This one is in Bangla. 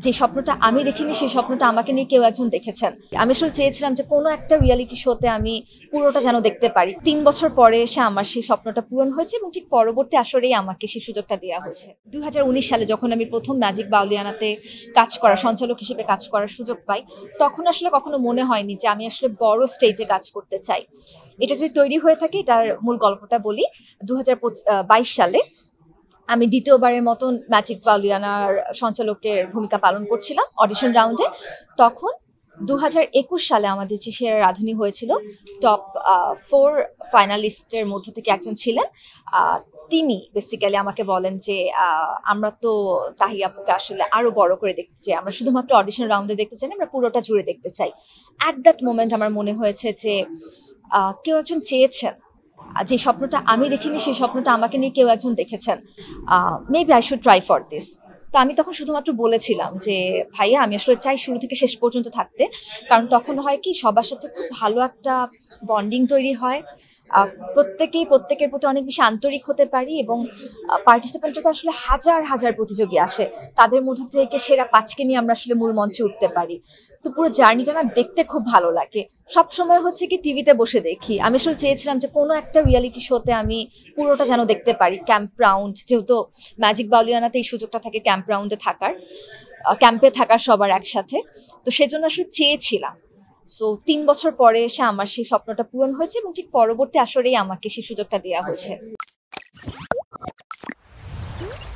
যে স্বপ্নটা আমি দেখিনি সেই স্বপ্নটা আমাকে নিয়ে কেউ একজন দেখেছেন। আমি আসলে চেয়েছিলাম যে কোনো একটা রিয়েলিটি শোতে আমি পুরোটা যেন দেখতে পারি। ৩ বছর পরে এসে আমার সেই স্বপ্নটা পূরণ হয়েছে এবং ঠিক পরবর্তী আসরেই আমাকে সেই সুযোগটা দেওয়া হয়েছে। ২০১৯ সালে যখন আমি প্রথম ম্যাজিক বাউলিয়ানাতে কাজ করা সঞ্চালক হিসেবে কাজ করার সুযোগ পাই, তখন আসলে কখনো মনে হয়নি যে আমি আসলে বড় স্টেজে কাজ করতে চাই। এটা যদি তৈরি হয়ে থাকে, এটার মূল গল্পটা বলি। ২০২২ সালে আমি দ্বিতীয়বারের মতন ম্যাজিক বাউলিয়ানার সঞ্চালকের ভূমিকা পালন করছিলাম অডিশন রাউন্ডে। তখন ২০২১ সালে আমাদের যে সেরা রাঁধুনি হয়েছিল, টপ 4 ফাইনালিস্টের মধ্যে থেকে একজন ছিলেন। তিনি বেসিক্যালি আমাকে বলেন যে আমরা তো তাহি আপুকে আসলে আরো বড় করে দেখতে চাই, আমরা শুধুমাত্র অডিশন রাউন্ডে দেখতে চাই না, আমরা পুরোটা জুড়ে দেখতে চাই। অ্যাট দ্যাট মোমেন্ট আমার মনে হয়েছে যে কেউ একজন চেয়েছেন, যে স্বপ্নটা আমি দেখিনি সেই স্বপ্নটা আমাকে নিয়ে কেউ একজন দেখেছেন। Maybe I should try for this. তো আমি তখন শুধুমাত্র বলেছিলাম যে ভাইয়া, আমি আসলে চাই শুরু থেকে শেষ পর্যন্ত থাকতে, কারণ তখন হয় কি সবার সাথে খুব ভালো একটা বন্ডিং তৈরি হয়। প্রত্যেকেই প্রত্যেকের প্রতি অনেক বেশি আন্তরিক হতে পারি এবং পার্টিসিপেন্টরা তো আসলে হাজার হাজার প্রতিযোগী আসে, তাদের মধ্যে থেকে সেরা 5কে নিয়ে আমরা আসলে মূল মঞ্চে উঠতে পারি। তো পুরো জার্নিটা না দেখতে খুব ভালো লাগে। সবসময় হচ্ছে কি টিভিতে বসে দেখি, আমি আসলে চেয়েছিলাম যে কোনো একটা রিয়েলিটি শোতে আমি পুরোটা যেন দেখতে পারি। ক্যাম্প রাউন্ড, যেহেতু ম্যাজিক বাউলিয়ানাতে এই সুযোগটা থাকে ক্যাম্প রাউন্ডে থাকার, ক্যাম্পে থাকার সবার একসাথে। তো সেজন্য আসলে চেয়েছিলাম। সো ৩ বছর পরে এসে আমার সেই স্বপ্নটা পূরণ হয়েছে এবং ঠিক পরবর্তী আসরেই আমাকে সেই সুযোগটা দেওয়া হয়েছে।